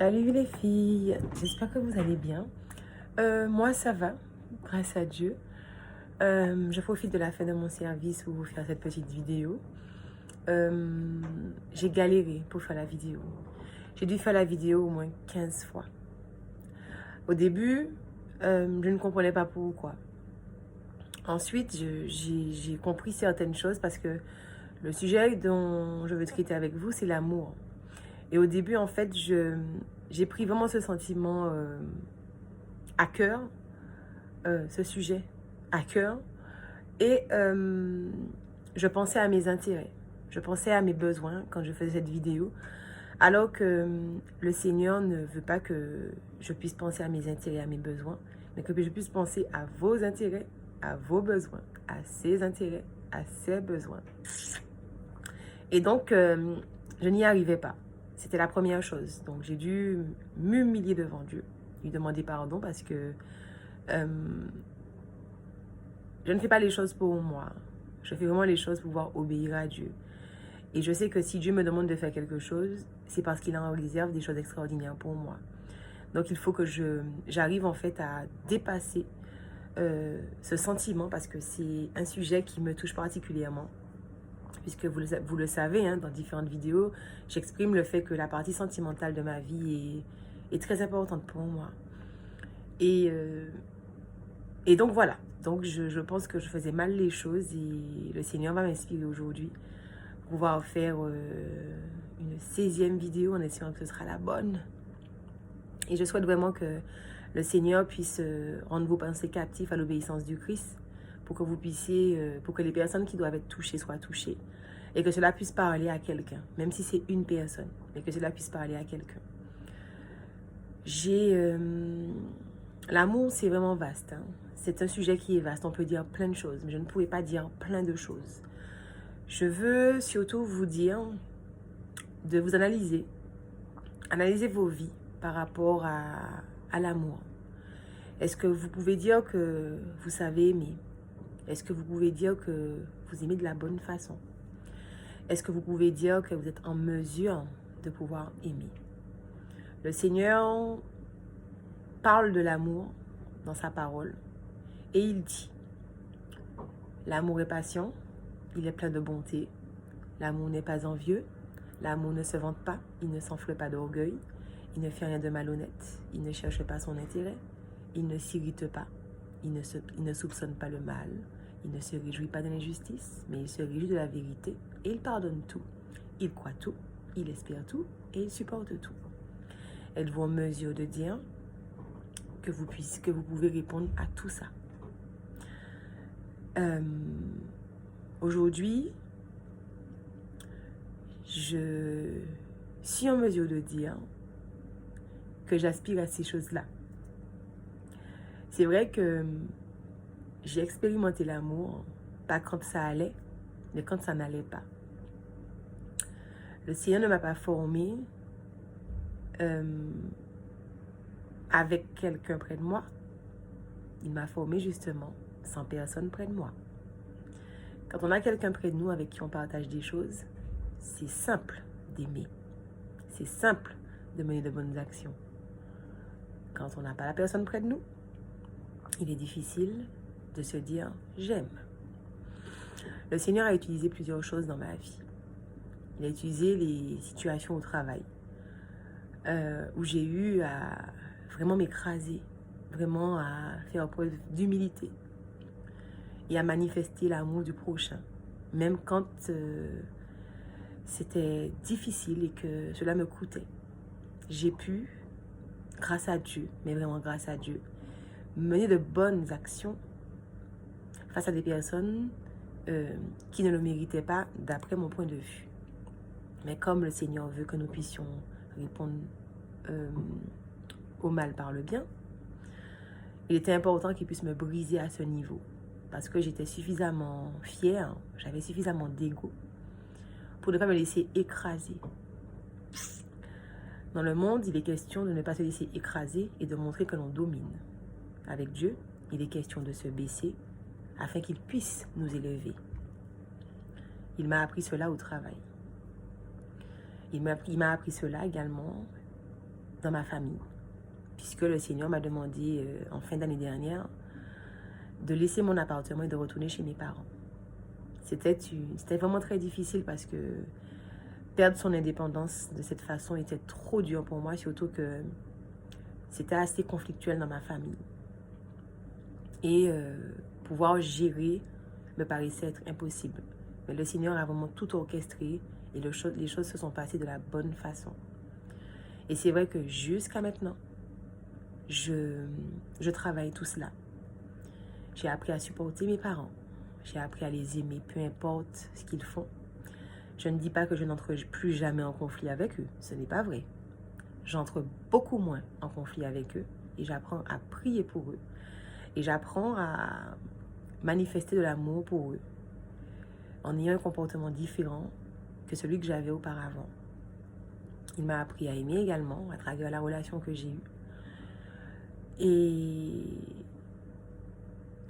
Salut les filles, j'espère que vous allez bien. Moi ça va, grâce à Dieu. Je profite de la fin de mon service pour vous faire cette petite vidéo. J'ai galéré pour faire la vidéo. J'ai dû faire la vidéo au moins 15 fois. Au début, je ne comprenais pas pourquoi. Ensuite, j'ai compris certaines choses parce que le sujet dont je veux traiter avec vous, c'est l'amour. Et au début, en fait, j'ai pris vraiment ce sentiment à cœur, ce sujet à cœur. Et je pensais à mes intérêts. Je pensais à mes besoins quand je faisais cette vidéo. Alors que le Seigneur ne veut pas que je puisse penser à mes intérêts, à mes besoins, mais que je puisse penser à vos intérêts, à vos besoins, à ses intérêts, à ses besoins. Et donc, je n'y arrivais pas. C'était la première chose. Donc, j'ai dû m'humilier devant Dieu, lui demander pardon parce que je ne fais pas les choses pour moi. Je fais vraiment les choses pour pouvoir obéir à Dieu. Et je sais que si Dieu me demande de faire quelque chose, c'est parce qu'il a en réserve des choses extraordinaires pour moi. Donc, il faut que j'arrive en fait à dépasser ce sentiment parce que c'est un sujet qui me touche particulièrement. Puisque vous le savez, hein, dans différentes vidéos, j'exprime le fait que la partie sentimentale de ma vie est très importante pour moi. Et donc voilà, donc je pense que je faisais mal les choses et le Seigneur va m'inspirer aujourd'hui pour pouvoir faire une 16e vidéo en espérant que ce sera la bonne. Et je souhaite vraiment que le Seigneur puisse rendre vos pensées captives à l'obéissance du Christ pour que vous puissiez, pour que les personnes qui doivent être touchées soient touchées et que cela puisse parler à quelqu'un, même si c'est une personne, mais que cela puisse parler à quelqu'un. L'amour, c'est vraiment vaste. Hein. C'est un sujet qui est vaste. On peut dire plein de choses, mais je ne pouvais pas dire plein de choses. Je veux surtout vous dire de vous analyser. Analyser vos vies par rapport à l'amour. Est-ce que vous pouvez dire que vous savez aimer? Est-ce que vous pouvez dire que vous aimez de la bonne façon? Est-ce que vous pouvez dire que vous êtes en mesure de pouvoir aimer? Le Seigneur parle de l'amour dans sa parole et il dit: l'amour est patient, il est plein de bonté, l'amour n'est pas envieux, l'amour ne se vante pas, il ne s'enfle pas d'orgueil, il ne fait rien de malhonnête, il ne cherche pas son intérêt, il ne s'irrite pas, il ne soupçonne pas le mal, il ne se réjouit pas de l'injustice, mais il se réjouit de la vérité et il pardonne tout, il croit tout, il espère tout et il supporte tout. Êtes-vous en mesure de dire que vous pouvez répondre à tout ça? Aujourd'hui, je suis en mesure de dire que j'aspire à ces choses-là. C'est vrai que j'ai expérimenté l'amour, pas quand ça allait, mais quand ça n'allait pas. Le Seigneur ne m'a pas formée avec quelqu'un près de moi. Il m'a formée justement sans personne près de moi. Quand on a quelqu'un près de nous avec qui on partage des choses, c'est simple d'aimer. C'est simple de mener de bonnes actions. Quand on n'a pas la personne près de nous, il est difficile de se dire « j'aime ». Le Seigneur a utilisé plusieurs choses dans ma vie. Il a utilisé les situations au travail où j'ai eu à vraiment m'écraser, vraiment à faire preuve d'humilité et à manifester l'amour du prochain, même quand c'était difficile et que cela me coûtait. J'ai pu, grâce à Dieu, mais vraiment grâce à Dieu, mener de bonnes actions face à des personnes qui ne le méritaient pas d'après mon point de vue. Mais comme le Seigneur veut que nous puissions répondre au mal par le bien, il était important qu'il puisse me briser à ce niveau. Parce que j'étais suffisamment fière, j'avais suffisamment d'ego pour ne pas me laisser écraser. Dans le monde, il est question de ne pas se laisser écraser et de montrer que l'on domine. Avec Dieu, il est question de se baisser afin qu'il puisse nous élever. Il m'a appris cela au travail. Il m'a appris cela également dans ma famille, puisque le Seigneur m'a demandé en fin d'année dernière de laisser mon appartement et de retourner chez mes parents. C'était vraiment très difficile parce que perdre son indépendance de cette façon était trop dur pour moi, surtout que c'était assez conflictuel dans ma famille. Et pouvoir gérer me paraissait être impossible. Mais le Seigneur a vraiment tout orchestré et les choses se sont passées de la bonne façon. Et c'est vrai que jusqu'à maintenant, je travaille tout cela. J'ai appris à supporter mes parents. J'ai appris à les aimer, peu importe ce qu'ils font. Je ne dis pas que je n'entre plus jamais en conflit avec eux. Ce n'est pas vrai. J'entre beaucoup moins en conflit avec eux et j'apprends à prier pour eux. Et j'apprends à manifester de l'amour pour eux en ayant un comportement différent que celui que j'avais auparavant. Il m'a appris à aimer également à travers la relation que j'ai eue. Et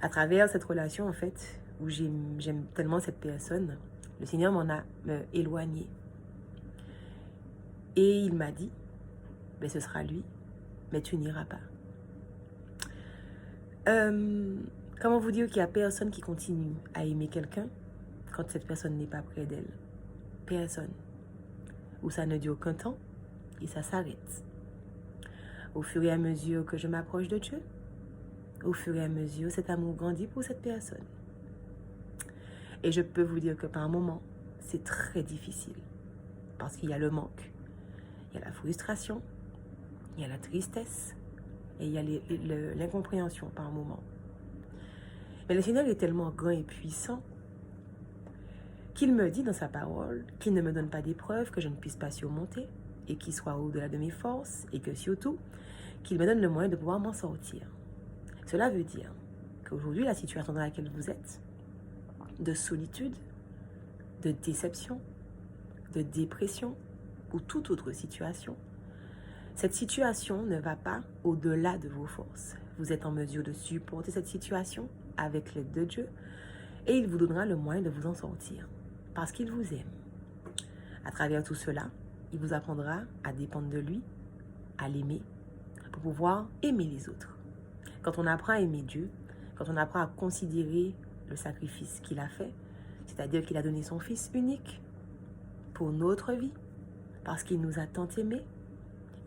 à travers cette relation, en fait, où j'aime tellement cette personne, le Seigneur m'en a éloigné. Et il m'a dit, ben, ce sera lui, mais tu n'iras pas. Comment vous dire qu'il n'y a personne qui continue à aimer quelqu'un quand cette personne n'est pas près d'elle? Personne. Ou ça ne dure qu'un temps et ça s'arrête. Au fur et à mesure que je m'approche de Dieu, au fur et à mesure, cet amour grandit pour cette personne. Et je peux vous dire que par moments, c'est très difficile. Parce qu'il y a le manque, il y a la frustration, il y a la tristesse et il y a l'incompréhension par moments. Mais le Seigneur est tellement grand et puissant qu'il me dit dans sa parole qu'il ne me donne pas d'épreuves que je ne puisse pas surmonter et qui soit au-delà de mes forces et que surtout, qu'il me donne le moyen de pouvoir m'en sortir. Cela veut dire qu'aujourd'hui, la situation dans laquelle vous êtes, de solitude, de déception, de dépression ou toute autre situation, cette situation ne va pas au-delà de vos forces. Vous êtes en mesure de supporter cette situation avec l'aide de Dieu et il vous donnera le moyen de vous en sortir parce qu'il vous aime. À travers tout cela, il vous apprendra à dépendre de lui, à l'aimer, pour pouvoir aimer les autres. Quand on apprend à aimer Dieu, quand on apprend à considérer le sacrifice qu'il a fait, c'est-à-dire qu'il a donné son Fils unique pour notre vie, parce qu'il nous a tant aimés,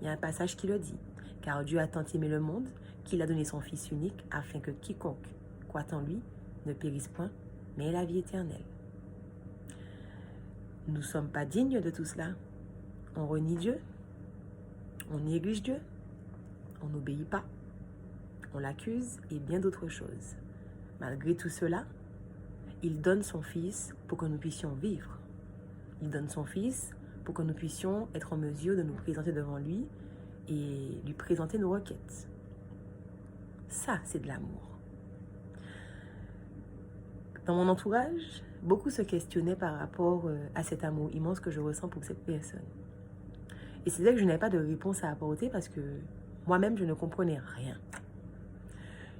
il y a un passage qui le dit, car Dieu a tant aimé le monde qu'il a donné son Fils unique afin que quiconque croit en lui ne périsse point, mais ait la vie éternelle. Nous ne sommes pas dignes de tout cela. On renie Dieu, on néglige Dieu, on n'obéit pas, on l'accuse et bien d'autres choses. Malgré tout cela, il donne son Fils pour que nous puissions vivre. Il donne son Fils pour que nous puissions être en mesure de nous présenter devant lui et lui présenter nos requêtes. Ça, c'est de l'amour. Dans mon entourage, beaucoup se questionnaient par rapport à cet amour immense que je ressens pour cette personne. Et c'est là que je n'avais pas de réponse à apporter parce que moi-même, je ne comprenais rien.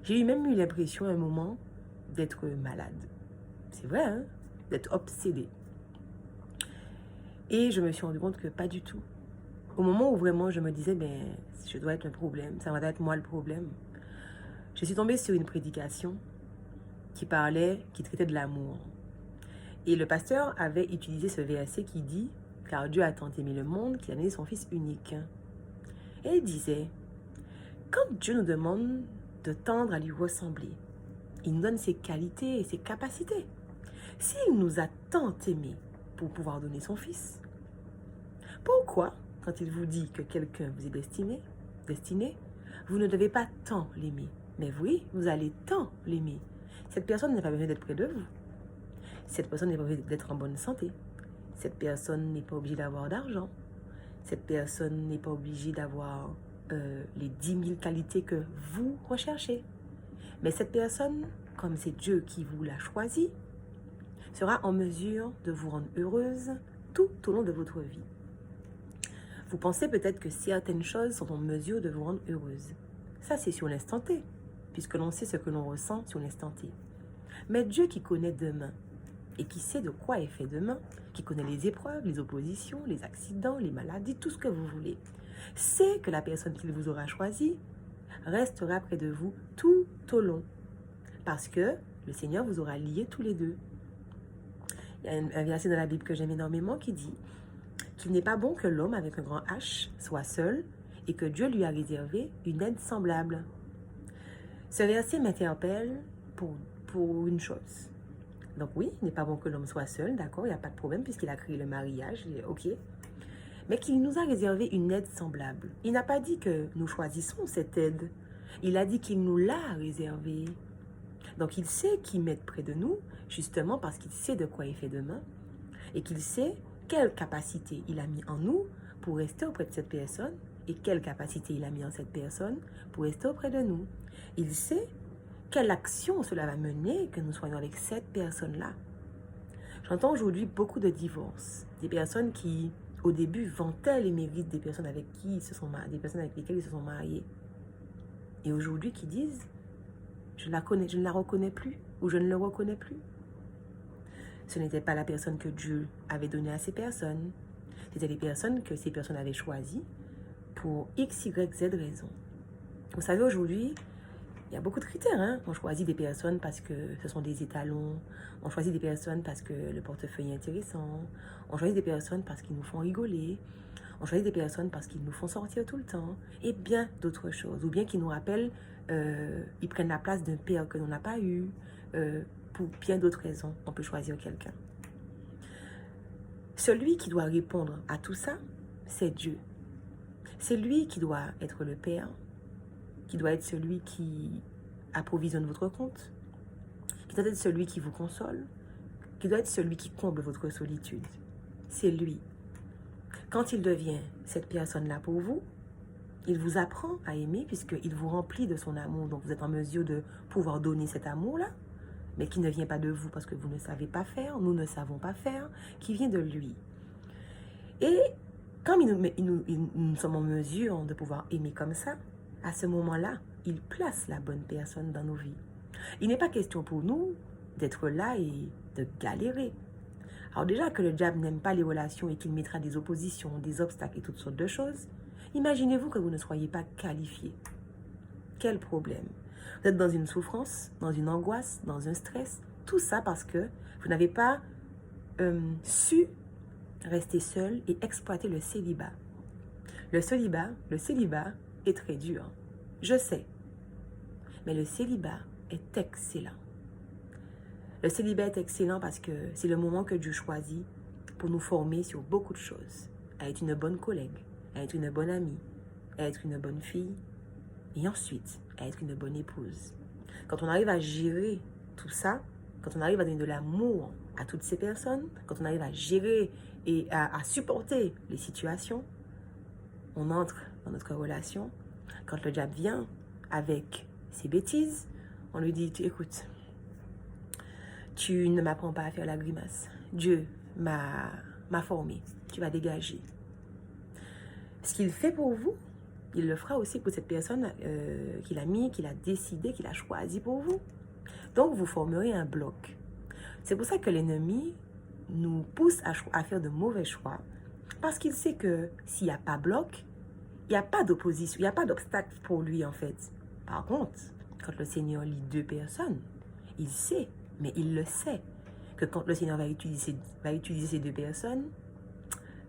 J'ai même eu l'impression à un moment d'être malade. C'est vrai, hein? D'être obsédée. Et je me suis rendu compte que pas du tout. Au moment où vraiment je me disais, ben, je dois être le problème, ça va être moi le problème, je suis tombée sur une prédication qui traitait de l'amour. Et le pasteur avait utilisé ce verset qui dit, car Dieu a tant aimé le monde qu'il a donné son Fils unique. Et il disait, quand Dieu nous demande de tendre à lui ressembler, il nous donne ses qualités et ses capacités. S'il nous a tant aimés pour pouvoir donner son Fils, pourquoi, quand il vous dit que quelqu'un vous est destiné, vous ne devez pas tant l'aimer? Mais oui, vous allez tant l'aimer. Cette personne n'a pas besoin d'être près de vous. Cette personne n'est pas obligée d'être en bonne santé. Cette personne n'est pas obligée d'avoir d'argent. Cette personne n'est pas obligée d'avoir les 10 000 qualités que vous recherchez. Mais cette personne, comme c'est Dieu qui vous l'a choisi, sera en mesure de vous rendre heureuse tout au long de votre vie. Vous pensez peut-être que certaines choses sont en mesure de vous rendre heureuse. Ça, c'est sur l'instant T, puisque l'on sait ce que l'on ressent sur l'instant T. Mais Dieu qui connaît demain, et qui sait de quoi est fait demain, qui connaît les épreuves, les oppositions, les accidents, les maladies, tout ce que vous voulez, sait que la personne qu'il vous aura choisie restera près de vous tout au long. Parce que le Seigneur vous aura liés tous les deux. Il y a un verset dans la Bible que j'aime énormément qui dit qu'il n'est pas bon que l'homme avec un grand H soit seul et que Dieu lui a réservé une aide semblable. Ce verset m'interpelle pour une chose. Donc oui, il n'est pas bon que l'homme soit seul, d'accord, il n'y a pas de problème puisqu'il a créé le mariage, ok. Mais qu'il nous a réservé une aide semblable. Il n'a pas dit que nous choisissons cette aide. Il a dit qu'il nous l'a réservée. Donc il sait qui mettre près de nous, justement parce qu'il sait de quoi il fait demain et qu'il sait quelle capacité il a mis en nous pour rester auprès de cette personne et quelle capacité il a mis en cette personne pour rester auprès de nous. Il sait quelle action cela va mener que nous soyons avec cette personne-là. J'entends aujourd'hui beaucoup de divorces, des personnes qui, au début, vantaient les mérites des personnes avec qui ils se sont mariés, des personnes avec lesquelles ils se sont mariés. Et aujourd'hui, qui disent, je ne la reconnais plus, ou je ne le reconnais plus. Ce n'était pas la personne que Dieu avait donnée à ces personnes. C'était les personnes que ces personnes avaient choisies pour X, Y, Z raisons. Vous savez, aujourd'hui, il y a beaucoup de critères. Hein? On choisit des personnes parce que ce sont des étalons. On choisit des personnes parce que le portefeuille est intéressant. On choisit des personnes parce qu'ils nous font rigoler. On choisit des personnes parce qu'ils nous font sortir tout le temps. Et bien d'autres choses. Ou bien qu'ils nous rappellent, ils prennent la place d'un père que l'on n'a pas eu. Pour bien d'autres raisons, on peut choisir quelqu'un. Celui qui doit répondre à tout ça, c'est Dieu. C'est lui qui doit être le Père, qui doit être celui qui approvisionne votre compte, qui doit être celui qui vous console, qui doit être celui qui comble votre solitude. C'est lui. Quand il devient cette personne-là pour vous, il vous apprend à aimer puisqu'il vous remplit de son amour. Donc vous êtes en mesure de pouvoir donner cet amour-là, mais qui ne vient pas de vous parce que vous ne savez pas faire, nous ne savons pas faire, qui vient de lui. Et quand nous sommes en mesure de pouvoir aimer comme ça, à ce moment-là, il place la bonne personne dans nos vies. Il n'est pas question pour nous d'être là et de galérer. Alors déjà que le diable n'aime pas les relations et qu'il mettra des oppositions, des obstacles et toutes sortes de choses, imaginez-vous que vous ne soyez pas qualifié. Quel problème? Vous êtes dans une souffrance, dans une angoisse, dans un stress, tout ça parce que vous n'avez pas su rester seul et exploiter le célibat. Le célibat est très dur, je sais, mais le célibat est excellent. Le célibat est excellent parce que c'est le moment que Dieu choisit pour nous former sur beaucoup de choses. À être une bonne collègue, à être une bonne amie, à être une bonne fille, et ensuite à être une bonne épouse. Quand on arrive à gérer tout ça, quand on arrive à donner de l'amour à toutes ces personnes, quand on arrive à gérer et à supporter les situations, on entre dans notre relation. Quand le diable vient avec ses bêtises, on lui dit, écoute, tu ne m'apprends pas à faire la grimace. Dieu m'a formé, tu vas dégager. Ce qu'il fait pour vous, il le fera aussi pour cette personne qu'il a mis, qu'il a décidé, qu'il a choisi pour vous. Donc, vous formerez un bloc. C'est pour ça que l'ennemi nous pousse à faire de mauvais choix. Parce qu'il sait que s'il n'y a pas bloc, il n'y a pas d'opposition, il n'y a pas d'obstacle pour lui en fait. Par contre, quand le Seigneur lit deux personnes, il sait, mais il le sait, que quand le Seigneur va utiliser ces deux personnes,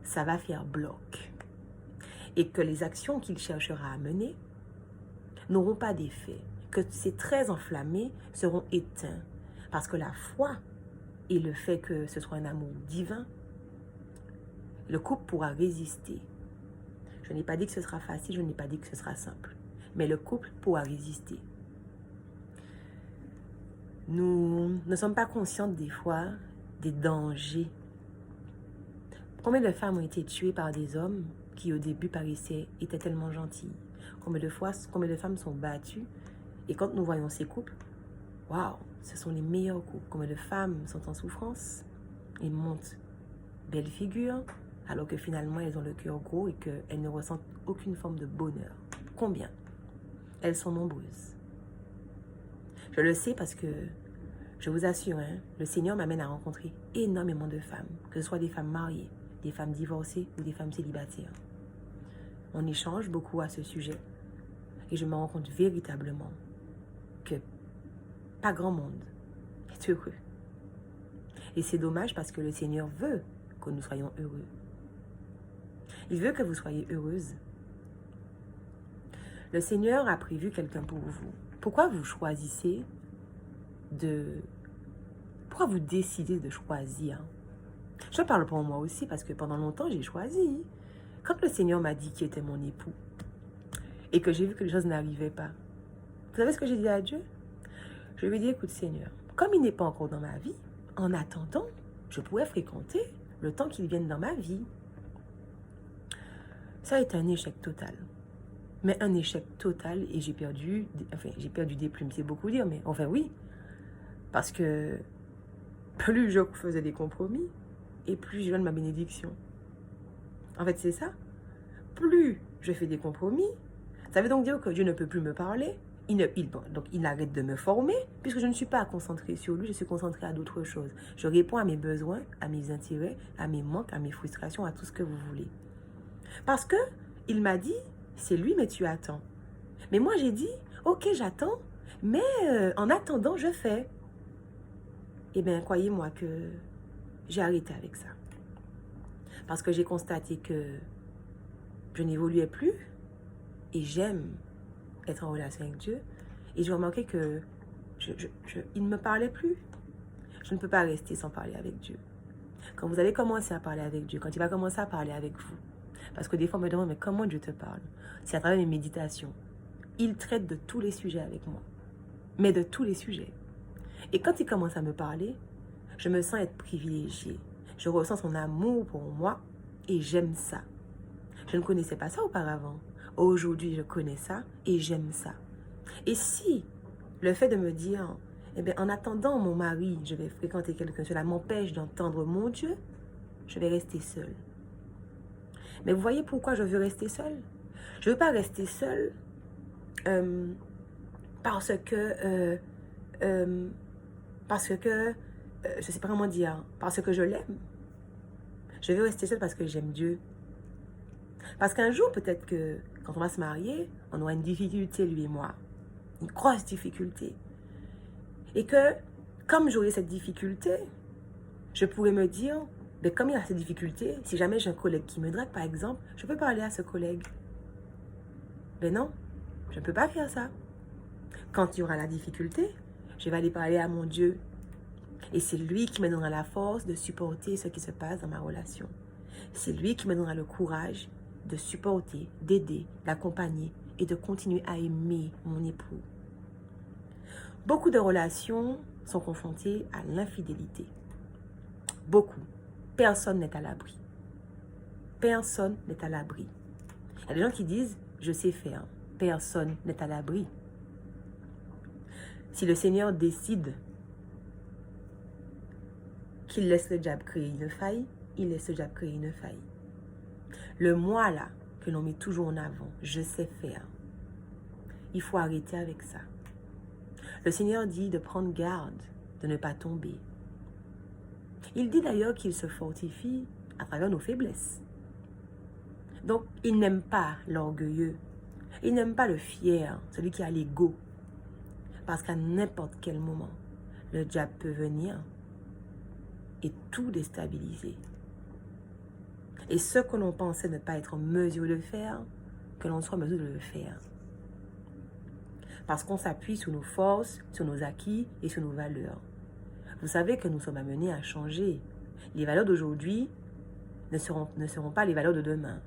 ça va faire bloc. Et que les actions qu'il cherchera à mener n'auront pas d'effet, que ces traits enflammés seront éteints. Parce que la foi et le fait que ce soit un amour divin, le couple pourra résister. Je n'ai pas dit que ce sera facile, je n'ai pas dit que ce sera simple. Mais le couple pourra résister. Nous ne sommes pas conscientes des fois des dangers. Combien de femmes ont été tuées par des hommes qui au début étaient tellement gentilles? Combien de femmes sont battues? Et quand nous voyons ces couples, waouh, ce sont les meilleurs couples. Combien de femmes sont en souffrance et montent belle figure, alors que finalement elles ont le cœur gros et qu'elles ne ressentent aucune forme de bonheur. Combien? Elles sont nombreuses. Je le sais parce que Je vous assure, hein, le Seigneur m'amène à rencontrer énormément de femmes, que ce soit des femmes mariées, des femmes divorcées ou des femmes célibataires. On échange beaucoup à ce sujet et je me rends compte véritablement que pas grand monde est heureux. Et c'est dommage parce que le Seigneur veut que nous soyons heureux. Il veut que vous soyez heureuse. Le Seigneur a prévu quelqu'un pour vous. Pourquoi vous choisissez Pourquoi vous décidez de choisir? Je parle pour moi aussi parce que pendant longtemps, j'ai choisi. Quand le Seigneur m'a dit qu'il était mon époux et que j'ai vu que les choses n'arrivaient pas, vous savez ce que j'ai dit à Dieu? Je lui ai dit, écoute Seigneur, comme il n'est pas encore dans ma vie, en attendant, je pourrais fréquenter le temps qu'il vienne dans ma vie. Ça a été un échec total. Mais un échec total et j'ai perdu des plumes, c'est beaucoup dire, mais enfin oui. Parce que plus je faisais des compromis et plus je donne ma bénédiction. En fait, c'est ça. Plus je fais des compromis, ça veut donc dire que Dieu ne peut plus me parler. Donc, il arrête de me former puisque je ne suis pas concentrée sur lui, je suis concentrée à d'autres choses. Je réponds à mes besoins, à mes intérêts, à mes manques, à mes frustrations, à tout ce que vous voulez. Parce que il m'a dit, c'est lui, mais tu attends. Mais moi, j'ai dit, ok, j'attends, mais en attendant, je fais. Eh bien, croyez-moi que j'ai arrêté avec ça. Parce que j'ai constaté que je n'évoluais plus et j'aime être en relation avec Dieu. Et j'ai remarqué que il ne me parlait plus. Je ne peux pas rester sans parler avec Dieu. Quand vous allez commencer à parler avec Dieu, quand il va commencer à parler avec vous, parce que des fois on me demande, mais comment Dieu te parle? C'est à travers mes méditations. Il traite de tous les sujets avec moi. Mais de tous les sujets. Et quand il commence à me parler, je me sens être privilégiée. Je ressens son amour pour moi et j'aime ça. Je ne connaissais pas ça auparavant. Aujourd'hui, je connais ça et j'aime ça. Et si le fait de me dire, eh bien, en attendant mon mari, je vais fréquenter quelqu'un, cela m'empêche d'entendre mon Dieu, je vais rester seule. Mais vous voyez pourquoi je veux rester seule? Je ne veux pas rester seule parce que je ne sais pas comment dire, parce que je l'aime. Je veux rester seule parce que j'aime Dieu. Parce qu'un jour, peut-être que quand on va se marier, on aura une difficulté, lui et moi. Une grosse difficulté. Et que, comme j'aurai cette difficulté, je pourrais me dire, ben, comme il y a cette difficulté, si jamais j'ai un collègue qui me drague, par exemple, je peux parler à ce collègue. Ben non, je ne peux pas faire ça. Quand il y aura la difficulté, je vais aller parler à mon Dieu. Et c'est lui qui me donnera la force de supporter ce qui se passe dans ma relation. C'est lui qui me donnera le courage de supporter, d'aider, d'accompagner et de continuer à aimer mon époux. Beaucoup de relations sont confrontées à l'infidélité. Beaucoup. Personne n'est à l'abri. Personne n'est à l'abri. Il y a des gens qui disent, je sais faire. Personne n'est à l'abri. Si le Seigneur décide qu'il laisse le diable créer une faille, il laisse le diable créer une faille. Le moi là, que l'on met toujours en avant, je sais faire. Il faut arrêter avec ça. Le Seigneur dit de prendre garde, de ne pas tomber. Il dit d'ailleurs qu'il se fortifie à travers nos faiblesses. Donc, il n'aime pas l'orgueilleux. Il n'aime pas le fier, celui qui a l'ego. Parce qu'à n'importe quel moment, le diable peut venir et tout déstabiliser. Et ce que l'on pensait ne pas être en mesure de faire, que l'on soit en mesure de le faire. Parce qu'on s'appuie sur nos forces, sur nos acquis et sur nos valeurs. Vous savez que nous sommes amenés à changer. Les valeurs d'aujourd'hui ne seront pas les valeurs de demain.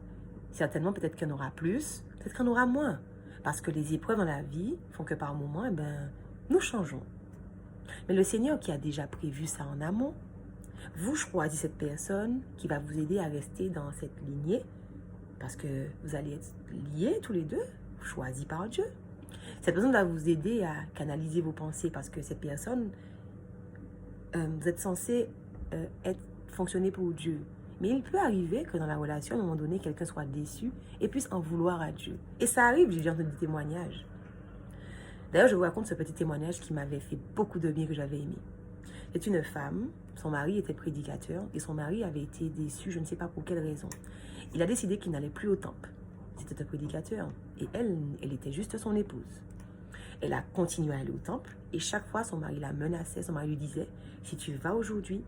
Certainement, peut-être qu'il y en aura plus, peut-être qu'il y en aura moins. Parce que les épreuves dans la vie font que par moments, nous changeons. Mais le Seigneur qui a déjà prévu ça en amont, vous choisissez cette personne qui va vous aider à rester dans cette lignée parce que vous allez être liés tous les deux, choisis par Dieu. Cette personne va vous aider à canaliser vos pensées parce que cette personne, vous êtes censé fonctionner pour Dieu. Mais il peut arriver que dans la relation, à un moment donné, quelqu'un soit déçu et puisse en vouloir à Dieu. Et ça arrive, j'ai déjà entendu des témoignages. D'ailleurs, je vous raconte ce petit témoignage qui m'avait fait beaucoup de bien, que j'avais aimé. est une femme, son mari était prédicateur et son mari avait été déçu, je ne sais pas pour quelle raison. Il a décidé qu'il n'allait plus au temple. C'était un prédicateur et elle était juste son épouse. Elle a continué à aller au temple et chaque fois son mari la menaçait, son mari lui disait « Si tu vas aujourd'hui,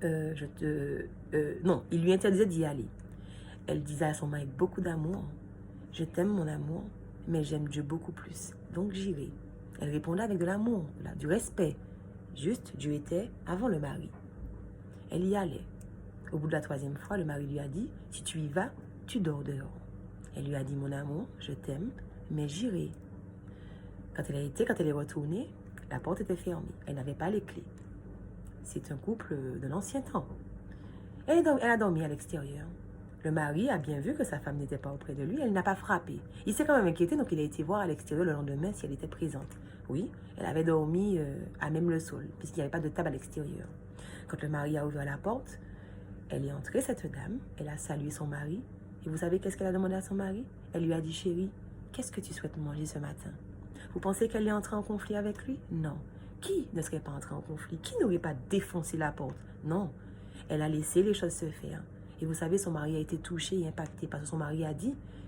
non, il lui interdisait d'y aller. Elle disait à son mari avec beaucoup d'amour « Je t'aime mon amour, mais j'aime Dieu beaucoup plus, donc j'irai. » Elle répondait avec de l'amour, du respect. Juste, Dieu était avant le mari. Elle y allait. Au bout de la 3e fois, le mari lui a dit « Si tu y vas, tu dors dehors. » Elle lui a dit « Mon amour, je t'aime, mais j'irai. » Quand elle est retournée, la porte était fermée. Elle n'avait pas les clés. C'est un couple de l'ancien temps. Elle a dormi à l'extérieur. Le mari a bien vu que sa femme n'était pas auprès de lui. Elle n'a pas frappé. Il s'est quand même inquiété, donc il a été voir à l'extérieur le lendemain si elle était présente. Oui, elle avait dormi à même le sol, puisqu'il n'y avait pas de table à l'extérieur. Quand le mari a ouvert la porte, elle est entrée, cette dame. Elle a salué son mari. Et vous savez qu'est-ce qu'elle a demandé à son mari? Elle lui a dit « Chérie, qu'est-ce que tu souhaites manger ce matin ?» Vous pensez qu'elle est entrée en conflit avec lui? Non. Qui ne serait pas entré en conflit? Qui n'aurait pas défoncé la porte? Non. Elle a laissé les choses se faire. Et vous savez, son mari a été touché et impacté parce que son mari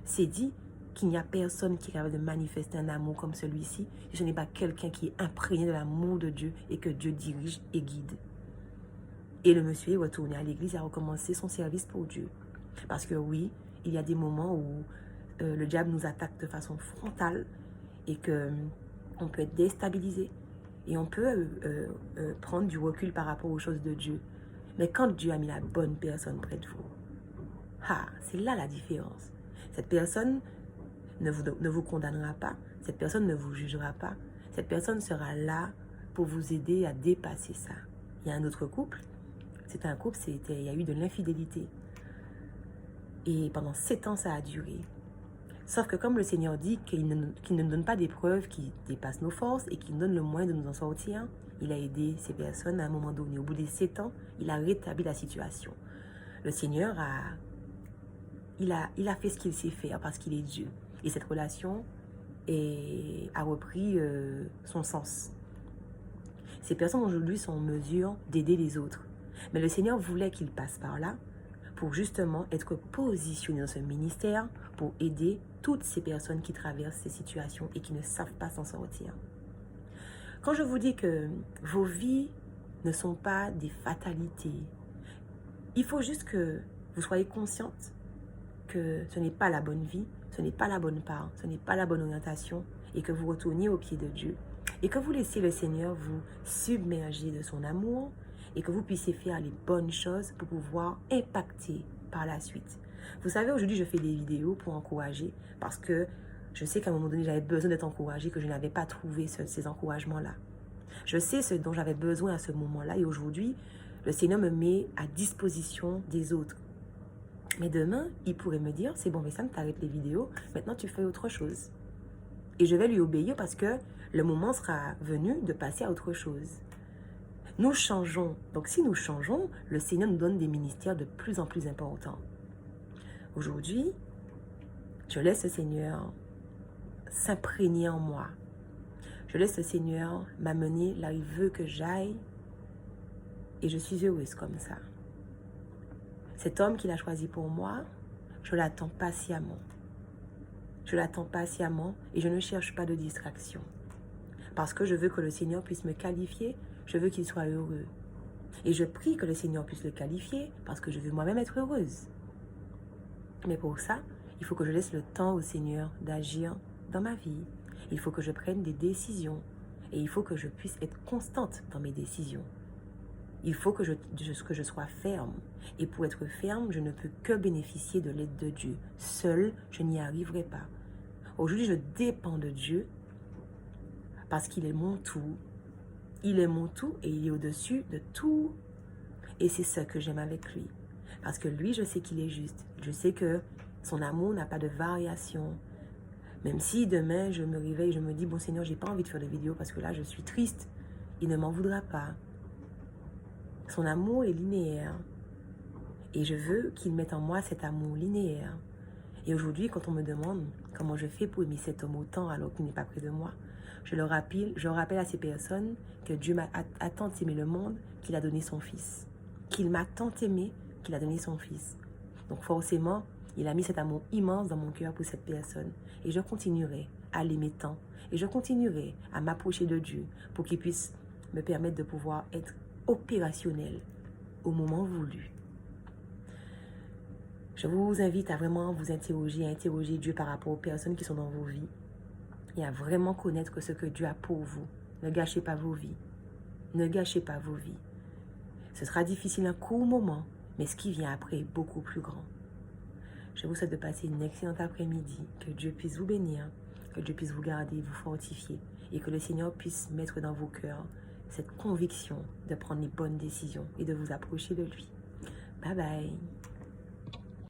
s'est dit qu'il n'y a personne qui est capable de manifester un amour comme celui-ci si ce n'est pas quelqu'un qui est imprégné de l'amour de Dieu et que Dieu dirige et guide. Et le monsieur est retourné à l'église et a recommencé son service pour Dieu. Parce que oui, il y a des moments où le diable nous attaque de façon frontale et qu'on peut être déstabilisé et on peut prendre du recul par rapport aux choses de Dieu. Mais quand Dieu a mis la bonne personne près de vous, c'est là la différence. Cette personne ne vous condamnera pas, cette personne ne vous jugera pas, cette personne sera là pour vous aider à dépasser ça. Il y a un autre couple, c'est un couple, il y a eu de l'infidélité. Et pendant 7 ans, ça a duré. Sauf que comme le Seigneur dit qu'il ne nous donne pas des preuves qui dépassent nos forces et qu'il nous donne le moyen de nous en sortir, il a aidé ces personnes à un moment donné. Au bout des 7 ans, il a rétabli la situation. Le Seigneur il a fait ce qu'il sait faire parce qu'il est Dieu. Et cette relation a repris son sens. Ces personnes aujourd'hui sont en mesure d'aider les autres. Mais le Seigneur voulait qu'ils passent par là pour justement être positionnés dans ce ministère pour aider toutes ces personnes qui traversent ces situations et qui ne savent pas s'en sortir. Quand je vous dis que vos vies ne sont pas des fatalités, il faut juste que vous soyez consciente que ce n'est pas la bonne vie, ce n'est pas la bonne part, ce n'est pas la bonne orientation et que vous retourniez au pied de Dieu et que vous laissiez le Seigneur vous submerger de son amour et que vous puissiez faire les bonnes choses pour pouvoir impacter par la suite. Vous savez, aujourd'hui, je fais des vidéos pour encourager parce que je sais qu'à un moment donné, j'avais besoin d'être encouragée, que je n'avais pas trouvé ces encouragements-là. Je sais ce dont j'avais besoin à ce moment-là et aujourd'hui, le Seigneur me met à disposition des autres. Mais demain, il pourrait me dire, c'est bon, mais ça, t'arrêtes les vidéos, maintenant tu fais autre chose. Et je vais lui obéir parce que le moment sera venu de passer à autre chose. Nous changeons. Donc si nous changeons, le Seigneur nous donne des ministères de plus en plus importants. Aujourd'hui, je laisse le Seigneur s'imprégner en moi. Je laisse le Seigneur m'amener là où il veut que j'aille. Et je suis heureuse comme ça. Cet homme qu'il a choisi pour moi, je l'attends patiemment. Je l'attends patiemment et je ne cherche pas de distraction. Parce que je veux que le Seigneur puisse me qualifier, je veux qu'il soit heureux. Et je prie que le Seigneur puisse le qualifier parce que je veux moi-même être heureuse. Mais pour ça, il faut que je laisse le temps au Seigneur d'agir dans ma vie. Il faut que je prenne des décisions et il faut que je puisse être constante dans mes décisions. Il faut que je sois ferme. Et pour être ferme, je ne peux que bénéficier de l'aide de Dieu. Seule, je n'y arriverai pas. Aujourd'hui, je dépends de Dieu parce qu'il est mon tout. Il est mon tout et il est au-dessus de tout. Et c'est ce que j'aime avec lui. Parce que lui, je sais qu'il est juste. Je sais que son amour n'a pas de variation. Même si demain, je me réveille, je me dis, bon Seigneur, j'ai pas envie de faire de vidéo parce que là, je suis triste. Il ne m'en voudra pas. Son amour est linéaire. Et je veux qu'il mette en moi cet amour linéaire. Et aujourd'hui, quand on me demande comment je fais pour aimer cet homme autant alors qu'il n'est pas près de moi, je rappelle à ces personnes que Dieu a tant aimé le monde qu'il a donné son Fils. Qu'il m'a tant aimé qu'il a donné son Fils. Donc forcément, il a mis cet amour immense dans mon cœur pour cette personne. Et je continuerai à l'aimer tant. Et je continuerai à m'approcher de Dieu pour qu'il puisse me permettre de pouvoir être opérationnel au moment voulu. Je vous invite à vraiment vous interroger, à interroger Dieu par rapport aux personnes qui sont dans vos vies et à vraiment connaître ce que Dieu a pour vous. Ne gâchez pas vos vies. Ne gâchez pas vos vies. Ce sera difficile un court moment, mais ce qui vient après est beaucoup plus grand. Je vous souhaite de passer une excellente après-midi, que Dieu puisse vous bénir, que Dieu puisse vous garder, vous fortifier et que le Seigneur puisse mettre dans vos cœurs cette conviction de prendre les bonnes décisions et de vous approcher de lui. Bye bye.